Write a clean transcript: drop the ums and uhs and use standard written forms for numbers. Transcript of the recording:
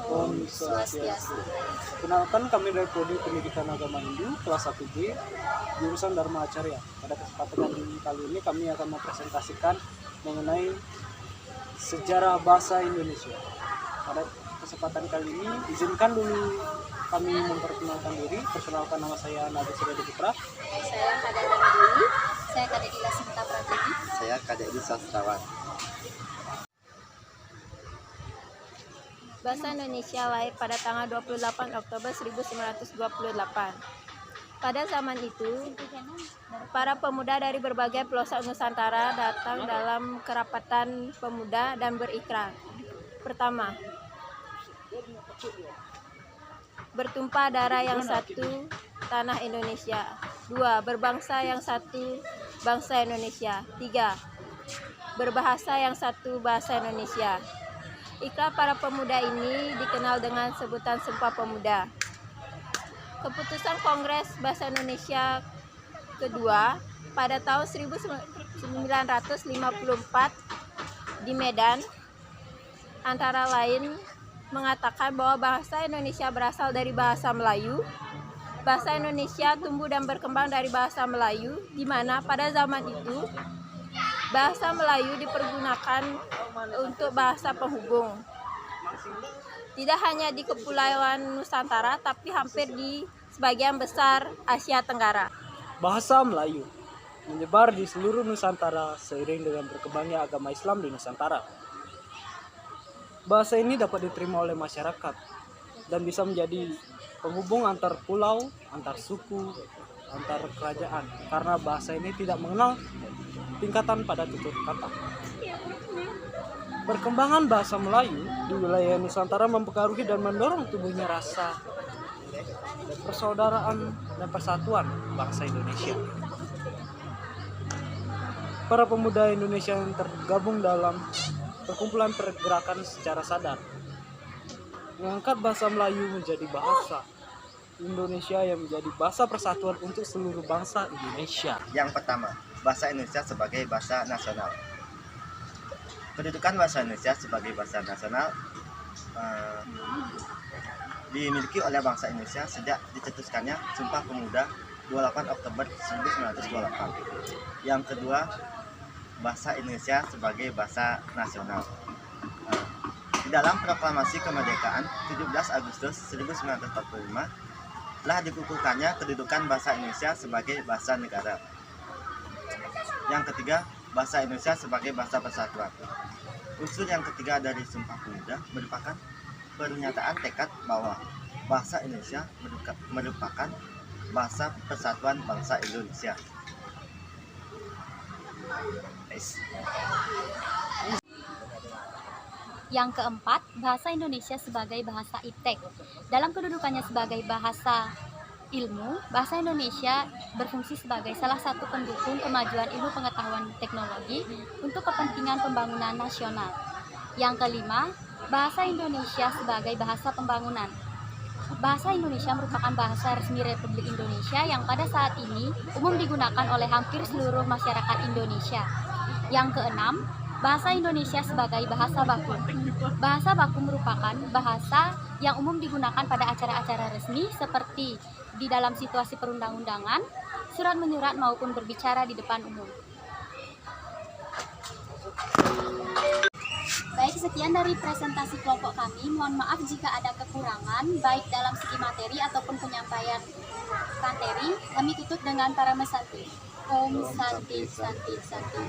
Om Swastiastu. Kenalkan, kami dari Prodi Pendidikan Agama Hindu kelas 1B jurusan Dharma Acarya. Pada kesempatan kali ini kami akan mempresentasikan mengenai sejarah bahasa Indonesia. Pada kesempatan kali ini izinkan dulu kami memperkenalkan diri. Perkenalkan, nama saya Nabi Surya Putra. Saya Kak Dini. Saya Kak Dila Sinta Pratiwi. Saya Kak Edi Sastrawan. Bahasa Indonesia lahir pada tanggal 28 Oktober 1928. Pada zaman itu, para pemuda dari berbagai pelosok Nusantara datang dalam kerapatan pemuda dan berikrar. Pertama, bertumpah darah yang satu, tanah Indonesia. 2. Berbangsa yang satu, bangsa Indonesia. 3. Berbahasa yang satu, bahasa Indonesia. Ikrar para pemuda ini dikenal dengan sebutan Sumpah Pemuda. Keputusan Kongres Bahasa Indonesia kedua pada tahun 1954 di Medan antara lain mengatakan bahwa bahasa Indonesia berasal dari bahasa Melayu. Bahasa Indonesia tumbuh dan berkembang dari bahasa Melayu, di mana pada zaman itu bahasa Melayu dipergunakan untuk bahasa penghubung. Tidak hanya di Kepulauan Nusantara, tapi hampir di sebagian besar Asia Tenggara. Bahasa Melayu menyebar di seluruh Nusantara seiring dengan berkembangnya agama Islam di Nusantara. Bahasa ini dapat diterima oleh masyarakat dan bisa menjadi penghubung antar pulau, antar suku, antar kerajaan, karena bahasa ini tidak mengenal tingkatan pada tutur kata. Perkembangan bahasa Melayu di wilayah Nusantara mempengaruhi dan mendorong tumbuhnya rasa persaudaraan dan persatuan bangsa Indonesia. Para pemuda Indonesia yang tergabung dalam perkumpulan pergerakan secara sadar mengangkat bahasa Melayu menjadi bahasa Indonesia yang menjadi bahasa persatuan untuk seluruh bangsa Indonesia. Yang pertama, bahasa Indonesia sebagai bahasa nasional. Kedudukan bahasa Indonesia sebagai bahasa nasional dimiliki oleh bangsa Indonesia sejak dicetuskannya Sumpah Pemuda 28 Oktober 1928. Yang kedua, bahasa Indonesia sebagai bahasa nasional. Di dalam Proklamasi Kemerdekaan 17 Agustus 1945 telah dikukuhkannya kedudukan bahasa Indonesia sebagai bahasa negara. Yang ketiga, bahasa Indonesia sebagai bahasa persatuan. Unsur yang ketiga dari Sumpah Pemuda merupakan pernyataan tekad bahwa bahasa Indonesia merupakan bahasa persatuan bangsa Indonesia. Yang keempat, bahasa Indonesia sebagai bahasa iptek. Dalam kedudukannya sebagai bahasa ilmu, bahasa Indonesia berfungsi sebagai salah satu pendukung kemajuan ilmu pengetahuan teknologi untuk kepentingan pembangunan nasional. Yang kelima, bahasa Indonesia sebagai bahasa pembangunan. Bahasa Indonesia merupakan bahasa resmi Republik Indonesia yang pada saat ini umum digunakan oleh hampir seluruh masyarakat Indonesia. Yang keenam, bahasa Indonesia sebagai bahasa baku. Bahasa baku merupakan bahasa yang umum digunakan pada acara-acara resmi seperti di dalam situasi perundang-undangan, surat menyurat maupun berbicara di depan umum. Baik, sekian dari presentasi kelompok kami. Mohon maaf jika ada kekurangan, baik dalam segi materi ataupun penyampaian materi. Kami tutup dengan para mesanti. Om Santi Santi Santi.